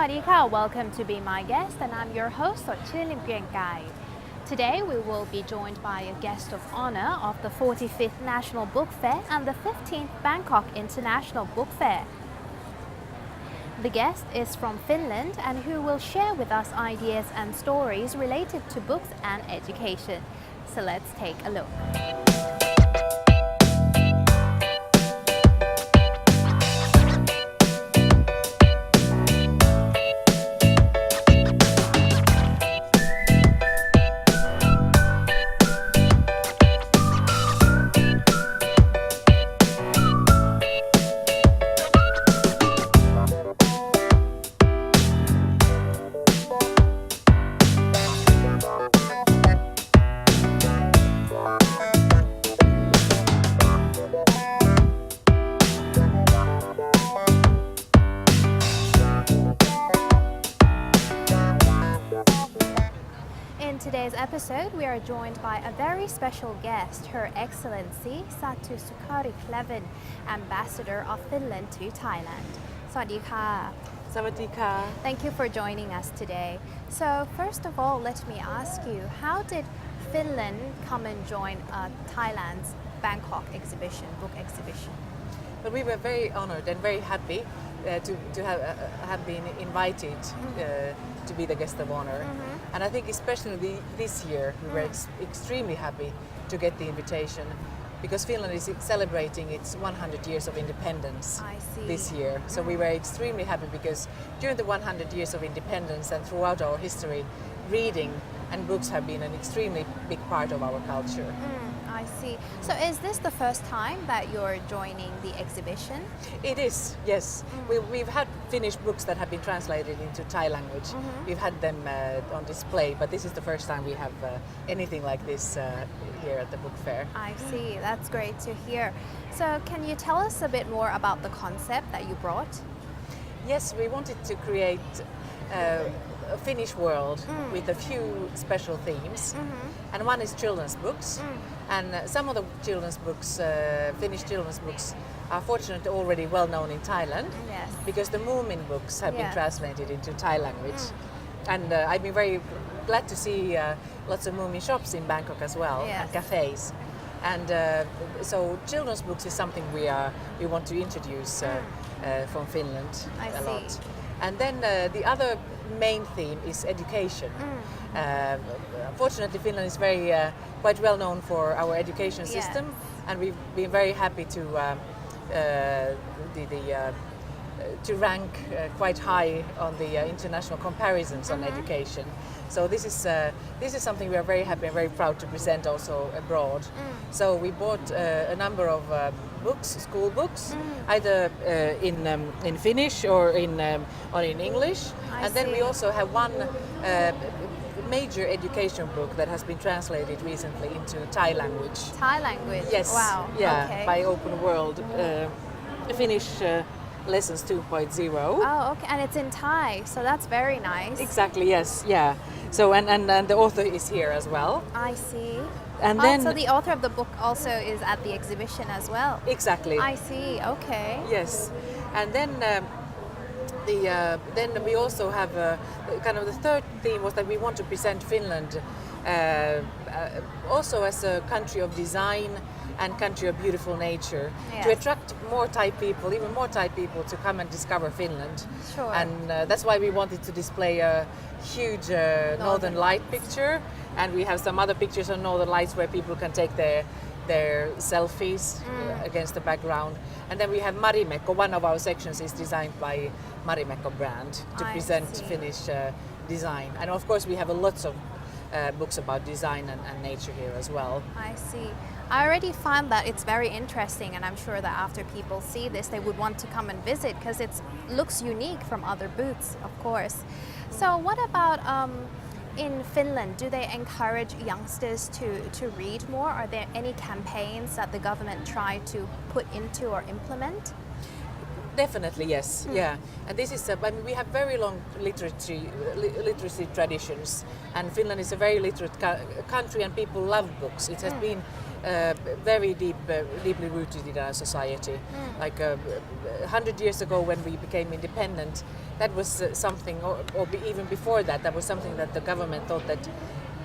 วัสดีค่ะ Welcome to Be My Guest and I'm your host สดชื่นลิมเกรียงไกร Today we will be joined by a guest of honor of the 45th National Book Fair and the 15th Bangkok International Book Fair. The guest is from Finland and who will share with us ideas and stories related to books and education. So let's take a look. In today's episode, we are joined by a very special guest, Her Excellency Satu Sukari Kleven, Ambassador of Finland to Thailand. สวัสดีค่ะ สวัสดีค่ะ Thank you for joining us today. So first of all, let me ask you, how did Finland come and join Thailand's Bangkok exhibition, book exhibition? But we were very honored and very happy to have been invited to be the guest of honor. And I think especially this year we were extremely happy to get the invitation because Finland is celebrating its 100 years of independence this year. So we were extremely happy because during the 100 years of independence and throughout our history, reading and books have been an extremely big part of our culture. I see. So is this the first time that you're joining the exhibition? It is, yes. We've had Finnish books that have been translated into Thai language. We've had them on display, but this is the first time we have anything like this here at the book fair. I see. That's great to hear. So can you tell us a bit more about the concept that you brought? Yes, we wanted to create a Finnish world with a few special themes. And one is children's books. And some of the children's books, Finnish children's books, are fortunately already well known in Thailand. Yes. Because the Moomin books have been translated into Thai language. And I've been very glad to see lots of Moomin shops in Bangkok as well, and cafes. And so children's books is something we want to introduce from Finland a lot. And then the other main theme is education. Fortunately, Finland is very quite well known for our education system, and we've been very happy to rank quite high on the international comparisons on education. So this is something we are very happy and very proud to present also abroad. So we bought a number of books, school books, either in Finnish or in English. And then we also have one major education book that has been translated recently into Thai language. Thai language? Yes. Wow. Yeah, okay. by Open World. Finnish Lessons 2.0. Oh, okay. And it's in Thai, so that's very nice. Exactly, yes, yeah. So and the author is here as well. I see. And then so the author of the book also is at the exhibition as well. Exactly. I see. Okay. Yes, and then then we also have kind of the third theme was that we want to present Finland also as a country of design and country of beautiful nature, to attract more Thai people, even more Thai people, to come and discover Finland. Sure. And that's why we wanted to display a huge Northern Light picture, and we have some other pictures of Northern Lights where people can take their selfies against the background. And then we have Marimekko. One of our sections is designed by Marimekko brand to present Finnish design. And of course we have lots of books about design and nature here as well. I see. I already found that it's very interesting, and I'm sure that after people see this they would want to come and visit because it looks unique from other booths, of course. So what about in Finland, do they encourage youngsters to read more? Are there any campaigns that the government try to put into or implement? Definitely, yes. Yeah, and this is. I mean, we have very long literacy traditions, and Finland is a very literate country, and people love books. It has been very deeply rooted in our society. Like 100 years ago, when we became independent, that was something, or even before that, that was something that the government thought that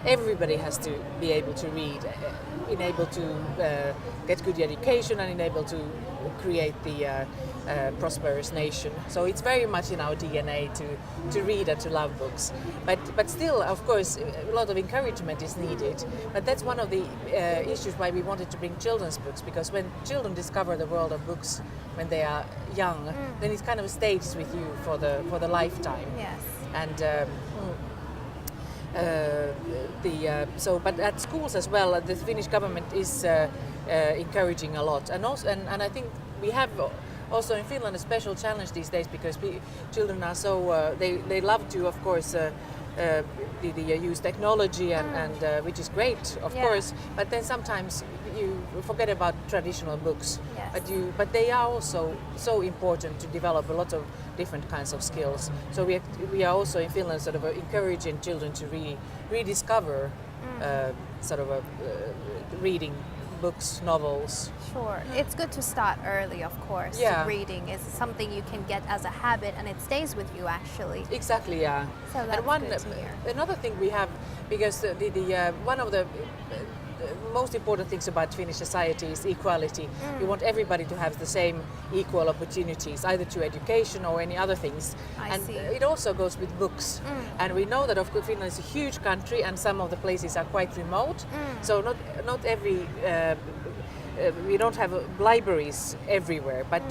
everybody has to be able to read, able to get good education, and able to create the prosperous nation. So it's very much in our DNA to read and to love books. But still, of course, a lot of encouragement is needed. But that's one of the issues why we wanted to bring children's books, because when children discover the world of books when they are young, then it kind of stays with you for the lifetime. Yes. And but at schools as well, the Finnish government is encouraging a lot, and also and I think we have also in Finland a special challenge these days, because children are so they love to, of course, use technology and which is great, of course, but then sometimes you forget about traditional books. Yes. But they are also so important to develop a lot of different kinds of skills. So we are also in Finland sort of encouraging children to rediscover reading books, novels. Sure. It's good to start early, of course. Yeah. Reading is something you can get as a habit, and it stays with you, actually. Exactly, yeah. So that's good to hear. Another thing we have, because one of the most important things about Finnish society is equality. We want everybody to have the same equal opportunities, either to education or any other things. I see. It also goes with books. And we know that, of course, Finland is a huge country, and some of the places are quite remote. So not every we don't have we everywhere, but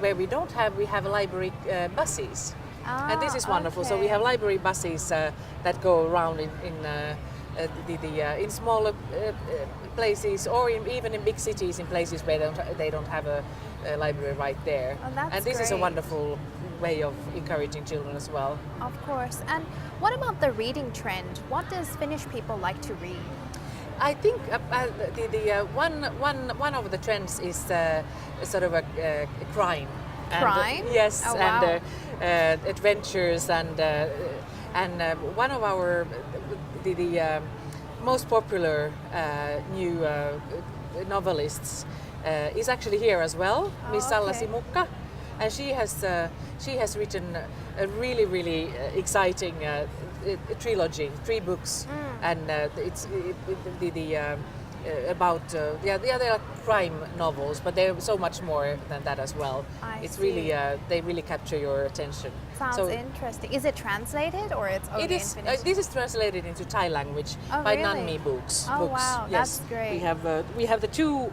where we don't have, we have library buses. And this is wonderful. So we have library buses that go around in smaller places, or even in big cities, in places where they don't have a library right there. Oh, that's and this is a great. wonderful way of encouraging children as well. Of course. And what about the reading trend? What does Finnish people like to read? I think one of the trends is sort of a crime. Crime? Yes, Oh, wow. and adventures, and one of our most popular new novelists is actually here as well, Miss Salla okay. Simukka, and she has written a really exciting trilogy, 3 books, and it's about they are crime novels, but they're so much more than that as well. It's see. really they really capture your attention. Sounds interesting. Is it translated, or it's only It is. in Finnish? This is translated into Thai language Oh, by really? Nanmi Books. Oh, books. wow, Yes. that's great. We have the two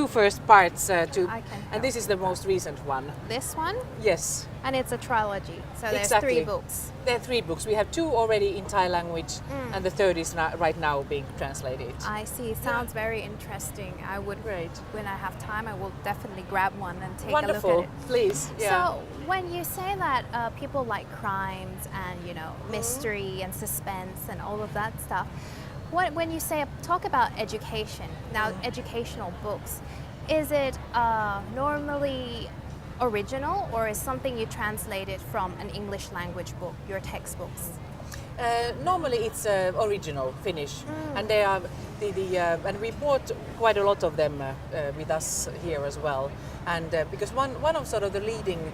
first parts and this is the most recent one. This one? Yes. And it's a trilogy, so there's Exactly. 3 books. There are 3 books. We have 2 already in Thai language, and the third is right now being translated. I see. Sounds very interesting. I would, Great. when I have time, I will definitely grab one and take Wonderful. a look at it. Please. Yeah. So when you say that people like crimes and mystery and suspense and all of that stuff, when you talk about education, now educational books, is it normally original, or is something you translated from an English language book, your textbooks? Normally it's original Finnish, and they are and we bought quite a lot of them with us here as well. And because one of sort of the leading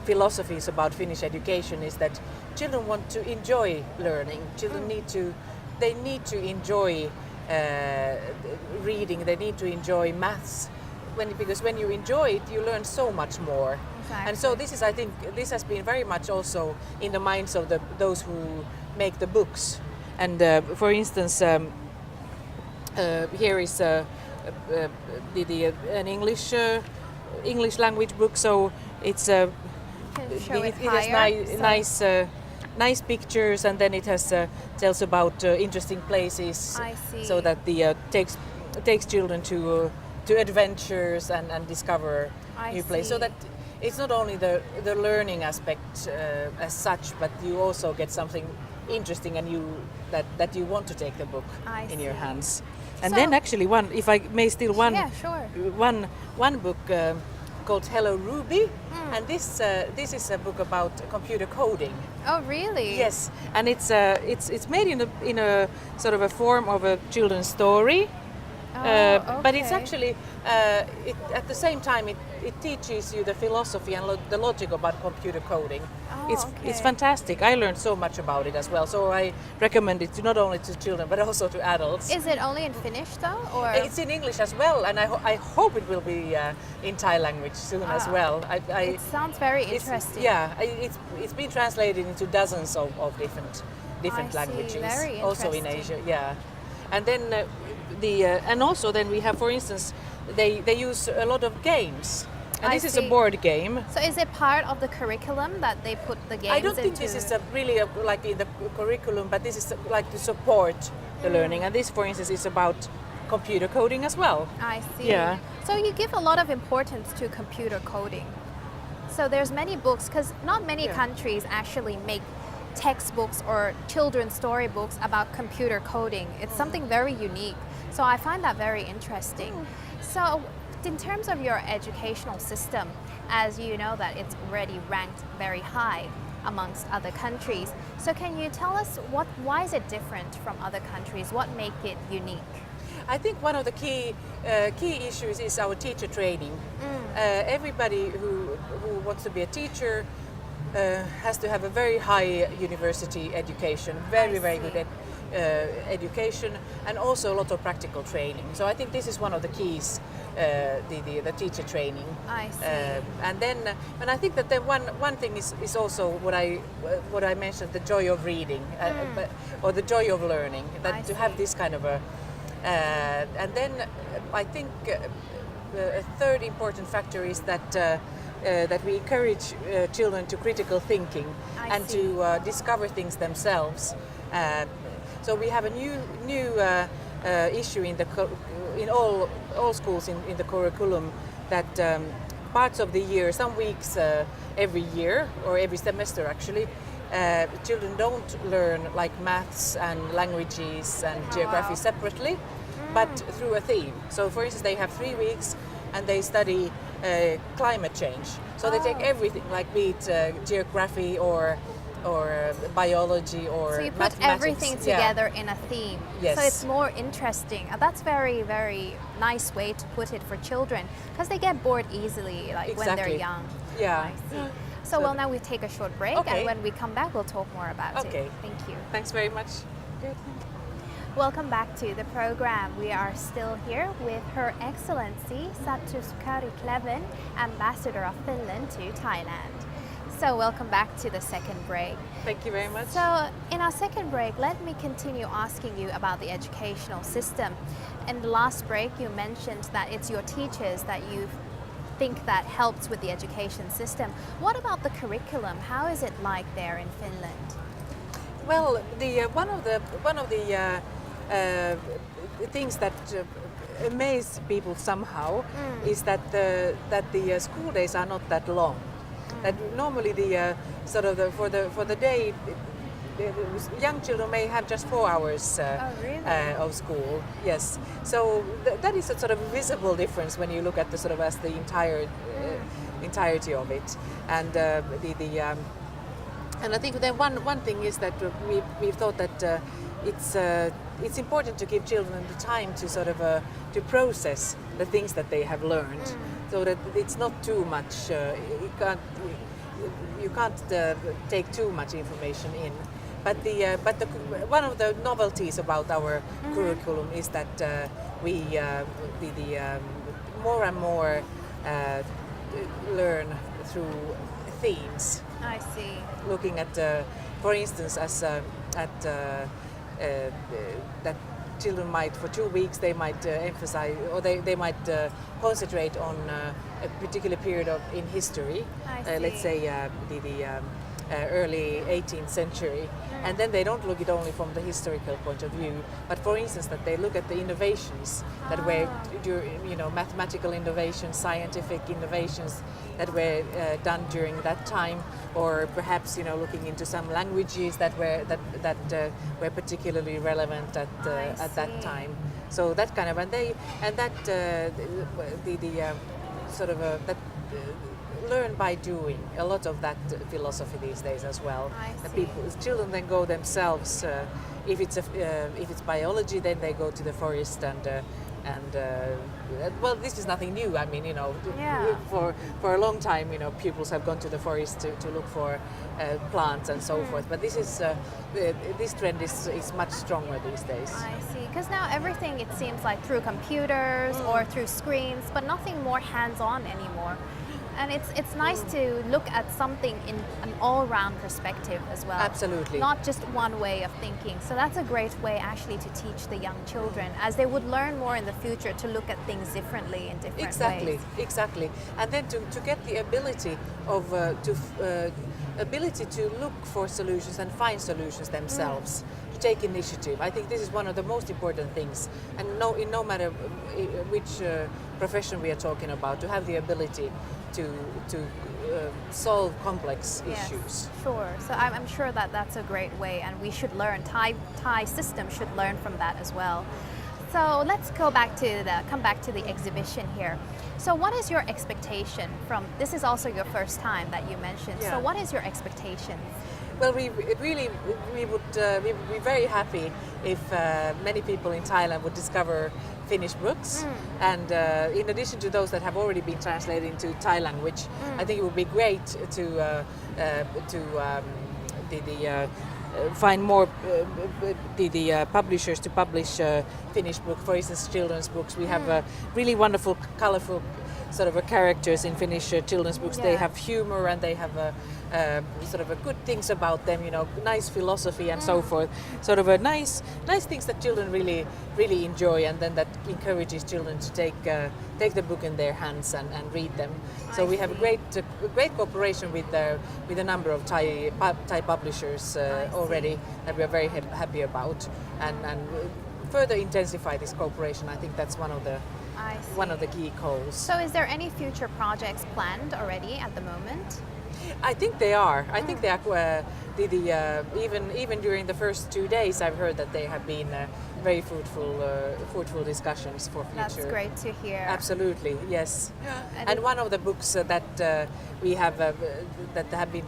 philosophies about Finnish education is that children want to enjoy learning. Children need to enjoy reading. They need to enjoy maths. Because when you enjoy it, you learn so much more. Exactly. And so I think this has been very much also in the minds of those who make the books. And for instance, here is an English language book. So it's Can you show it higher? has nice pictures, and then it has tells about interesting places. I see. So that takes children to adventures and discover new places. So that it's not only the learning aspect as such, but you also get something interesting, and that you want to take the book in your hands. And So- then actually if I may steal one Yeah, sure. one book called Hello Ruby, and this is a book about computer coding. Oh, really? Yes, and it's made in a sort of a form of a children's story. But it's actually at the same time it teaches you the philosophy and the logic about computer coding. It's fantastic. I learned so much about it as well. So I recommend it not only to children but also to adults. Is it only in Finnish though, or it's in English as well, and I hope it will be in Thai language soon as well. It sounds very interesting. It's been translated into dozens of different languages, very also in Asia. Yeah, and then and also then we have, for instance, they use a lot of games. And this is a board game. So is it part of the curriculum that they put the games into? I don't think this is really like in the curriculum, but this is like to support the learning. And this, for instance, is about computer coding as well. I see. Yeah. So you give a lot of importance to computer coding. So there's many books, because not many countries actually make textbooks or children's storybooks about computer coding. It's something very unique. So I find that very interesting. So in terms of your educational system, as you know that it's already ranked very high amongst other countries. So can you tell us why is it different from other countries? What makes it unique? I think one of the key issues is our teacher training. Everybody who wants to be a teacher has to have a very high university education, very good education, and also a lot of practical training. So I think this is one of the keys, the teacher training. I see. And I think that then one thing is also what I mentioned, the joy of reading, or the joy of learning. That to have this kind of a, and then I think a third important factor is that we encourage children to critical thinking and to discover things themselves. So we have a new issue in all schools in the curriculum that parts of the year, some weeks every year or every semester actually, children don't learn like maths and languages and geography separately, but through a theme. So for instance, they have 3 weeks and they study climate change. So they take everything, like be it geography or biology or so you put mathematics. everything together in a theme. Yes. So it's more interesting. That's very, very nice way to put it for children, because they get bored easily, like when they're young. Yeah. I see. So well, now we take a short break, and when we come back, we'll talk more about it. Thank you. Thanks very much. Good. Welcome back to the program. We are still here with Her Excellency Satuskari Kleven, Ambassador of Finland to Thailand. So welcome back to the second break. Thank you very much. So in our second break, let me continue asking you about the educational system. In the last break, you mentioned that it's your teachers that you think that helps with the education system. What about the curriculum? How is it like there in Finland? Well, one of the things that amaze people somehow is that the school days are not that long. That normally for the day, young children may have just 4 hours of school. Yes, so that is a sort of visible difference when you look at the entirety of it, and and I think then one thing is that we've thought that it's important to give children the time to to process the things that they have learned, so that it's not too much. You can't take too much information in. But one of the novelties about our curriculum is that we more and more learn through themes. I see. Looking at, for instance, that children might, for 2 weeks, they might emphasize, or they might concentrate on a particular period in history. Let's say the early 18th century, and then they don't look at it only from the historical point of view, but for instance that they look at the innovations that were, mathematical innovations, scientific innovations that were done during that time, or perhaps looking into some languages that were particularly relevant at that time. So that kind of that learn by doing. A lot of that philosophy these days as well. I And see. children then go themselves. If it's biology, then they go to the forest and well, this is nothing new. I mean, Yeah. for a long time, pupils have gone to the forest to look for plants and so forth. But this trend is much stronger these days. I see. Because now everything, it seems like through computers or through screens, but nothing more hands-on anymore. And it's nice to look at something in an all-round perspective as well. Absolutely. Not just one way of thinking. So that's a great way actually to teach the young children, as they would learn more in the future to look at things differently in different ways. Exactly. And then to get the ability to look for solutions and find solutions themselves, to take initiative. I think this is one of the most important things. And no matter which profession we are talking about, to have the ability to solve complex issues. Sure. So I'm sure that that's a great way, and we should learn. Thai system should learn from that as well. So let's come back to the exhibition here. So what is your expectation from? This is also your first time that you mentioned. Yeah. So what is your expectation? Well, we would be very happy if many people in Thailand would discover Finnish books, and in addition to those that have already been translated into Thai language, I think it would be great to find more the publishers to publish Finnish book, for instance, children's books. We have really wonderful, colorful sort of characters in Finnish children's books. They have humor and they have sort of good things about them, nice philosophy and so forth. Sort of a nice things that children really enjoy, and then that encourages children to take the book in their hands and read them. So we have a great cooperation with a number of Thai publishers already that we are very happy about, and further intensify this cooperation. I think that's one of the key goals. So is there any future projects planned already at the moment? I think they are. I think they are. Even during the first 2 days, I've heard that they have been very fruitful discussions for future. That's great to hear. Absolutely, yes. And And one of the books that we have that have been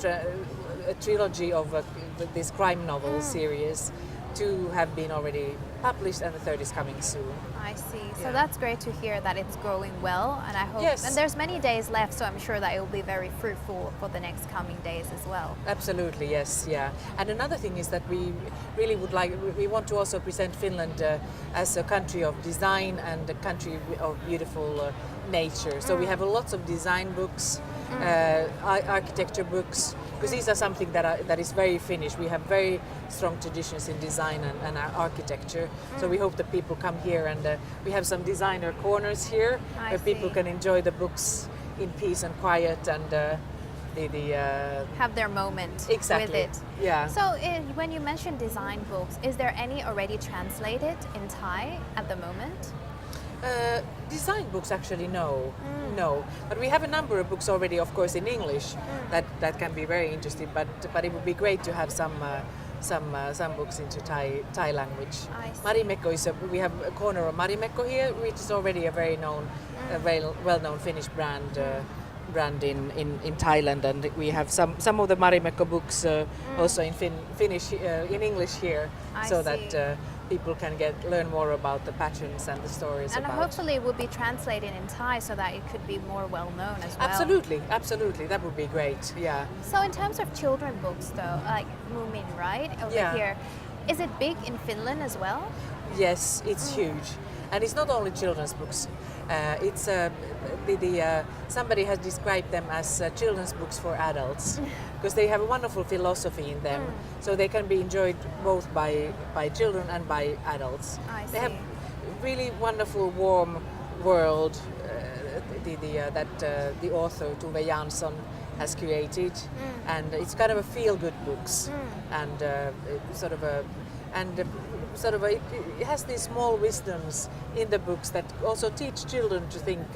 a trilogy of this crime novel series. 2 have been already published, and the 3rd is coming soon. I see. So Yeah. that's great to hear that it's growing well, and I hope. Yes. And there's many days left, so I'm sure that it will be very fruitful for the next coming days as well. Absolutely, yes, yeah. And another thing is that we really we want to also present Finland as a country of design and a country of beautiful nature. So we have lots of design books, architecture books, because these are something that is very Finnish. We have very strong traditions in design and architecture. So we hope that people come here, and we have some designer corners here where people can enjoy the books in peace and quiet, and have their moment exactly. with it. Yeah. So when you mention design books, is there any already translated in Thai at the moment? Design books, actually, no. But we have a number of books already, of course, in English that can be very interesting. But it would be great to have some books into Thai language. I see. Marimekko we have a corner of Marimekko here, which is already a very known, well-known Finnish brand in Thailand, and we have some of the Marimekko books also in Finnish in English here, I that see. people can learn more about the patterns and the stories. And about. hopefully it will be translated in Thai so that it could be more well known as well. Absolutely, that would be great. Yeah. So in terms of children books though, like Moomin, right, over here, is it big in Finland as well? Yes, it's huge, and it's not only children's books. It's somebody has described them as children's books for adults, because they have a wonderful philosophy in them, so they can be enjoyed both by children and by adults. I see. They have really wonderful, warm world that the author Tuve Jansson has created, and it's kind of a feel-good books, and it has these small wisdoms in the books that also teach children to think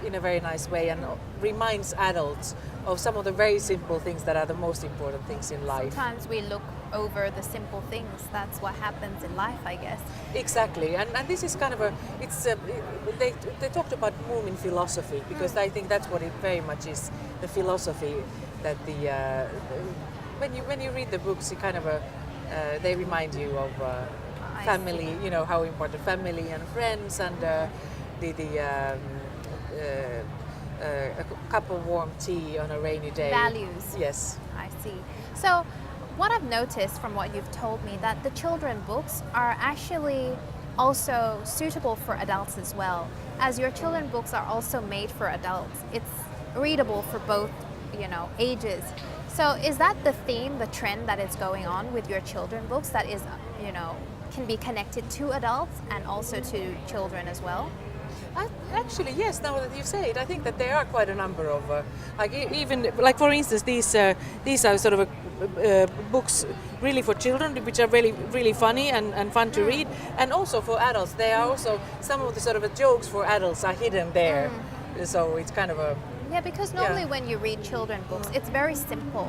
in a very nice way, and reminds adults of some of the very simple things that are the most important things in life. Sometimes we look over the simple things. That's what happens in life, I guess. Exactly, and this is kind of they talked about Moomin philosophy, because I think that's what it very much is, the philosophy that when you read the books, you kind of they remind you of family, you know, how important family and friends, and a cup of warm tea on a rainy day. Values. Yes. I see. So what I've noticed from what you've told me, that the children books are actually also suitable for adults as well, as your children books are also made for adults. It's readable for both, you know, ages. So is that the theme, the trend that is going on with your children books, that is, you know, can be connected to adults and also to children as well? Actually, yes. Now that you say it, I think that there are quite a number of, even like for instance, these are sort of books really for children, which are really funny and fun to read, and also for adults. There are also some of the sort of jokes for adults are hidden there, so it's kind of a. Yeah, because normally when you read children books, it's very simple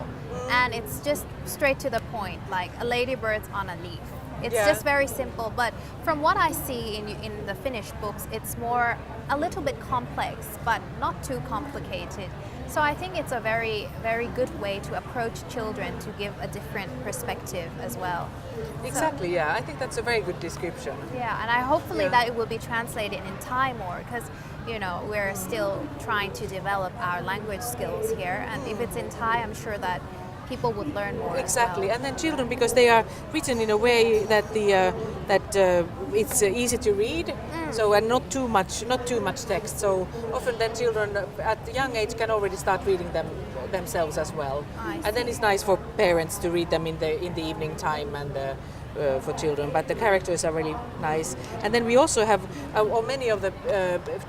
and it's just straight to the point, like a ladybird's on a leaf. It's just very simple, but from what I see in the finished books, it's more a little bit complex, but not too complicated. So I think it's a very, very good way to approach children, to give a different perspective as well. Exactly, yeah. I think that's a very good description. Yeah, and I hopefully that it will be translated in Thai more, because you know, we're still trying to develop our language skills here, and if it's in Thai, I'm sure that people would learn more. Exactly, as well. and then children, because they are written in a way that it's easy to read, so and not too much text. So often then children at a young age can already start reading them themselves as well. And then it's nice for parents to read them in the evening time and for children. But the characters are really nice. And then we also have, on many of the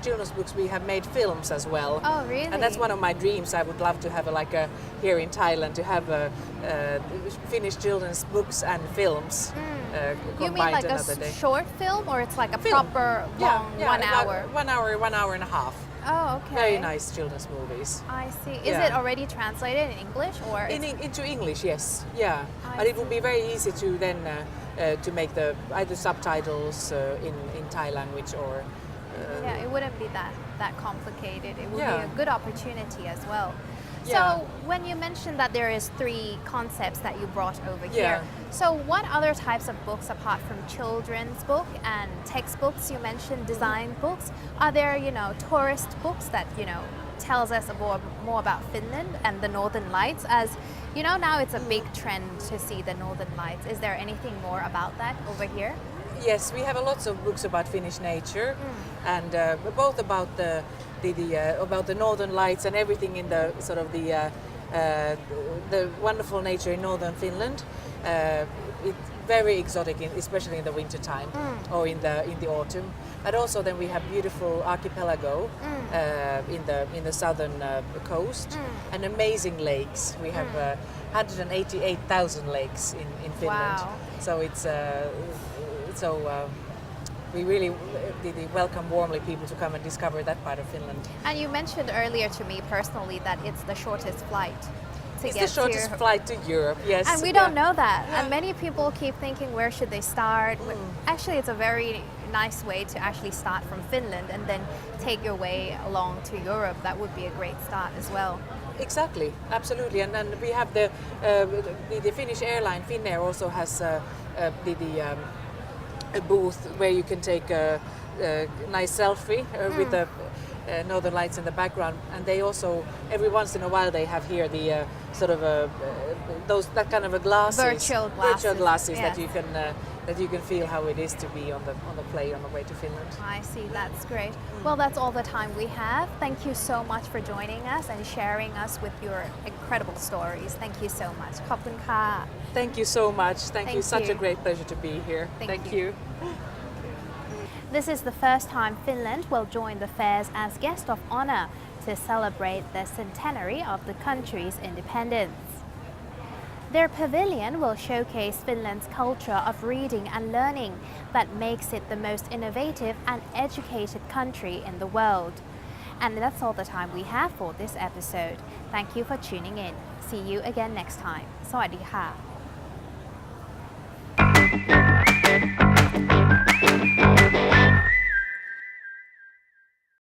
children's books, we have made films as well. Oh, really? And that's one of my dreams. I would love to have here in Thailand, to have finished children's books and films combined. You mean like another a day. short film, or it's like a proper long 1 hour? 1 hour, 1 hour and a half. Oh, okay. Very nice children's movies. I see. Is it already translated in English, or Into English, yes. Yeah. I But it would be very easy to then to make the either subtitles in Thai language or. yeah, it wouldn't be that complicated. It would Yeah. be a good opportunity as well. Yeah. So when you mentioned that there is 3 concepts that you brought over here, Yeah. so what other types of books apart from children's book and textbooks, you mentioned design books, are there, you know, tourist books that, you know, tells us more about Finland and the Northern Lights? As you know, now it's a big trend to see the Northern Lights. Is there anything more about that over here? Yes, we have lots of books about Finnish nature, and both about about the Northern Lights and everything in the sort of the wonderful nature in northern Finland. It's very exotic, especially in the winter time or in the autumn. But also then we have beautiful archipelago in the southern coast and amazing lakes. We have 188,000 lakes in Finland. Wow. So it's we really welcome warmly people to come and discover that part of Finland. And you mentioned earlier to me personally that it's the shortest flight to It's get the shortest here. flight to Europe, yes. And we don't know that. And many people keep thinking, where should they start? Actually, it's a very nice way to actually start from Finland and then take your way along to Europe. That would be a great start as well. Exactly, absolutely. And then we have the Finnish airline, Finnair, also has a booth where you can take a nice selfie with the Northern Lights in the background, and they also every once in a while they have here the sort of that kind of a glasses, Virtual glasses, that yes. you can feel how it is to be on the plane on the way to Finland. I see, that's great. Well, that's all the time we have. Thank you so much for joining us and sharing us with your incredible stories. Thank you so much. ขอบคุณค่ะ Thank you so much. Thank you. Such you. a great pleasure to be here. Thank you. you. This is the first time Finland will join the fairs as guest of honor to celebrate the centenary of the country's independence. Their pavilion will showcase Finland's culture of reading and learning that makes it the most innovative and educated country in the world. And that's all the time we have for this episode. Thank you for tuning in. See you again next time. สวัสดีค่ะ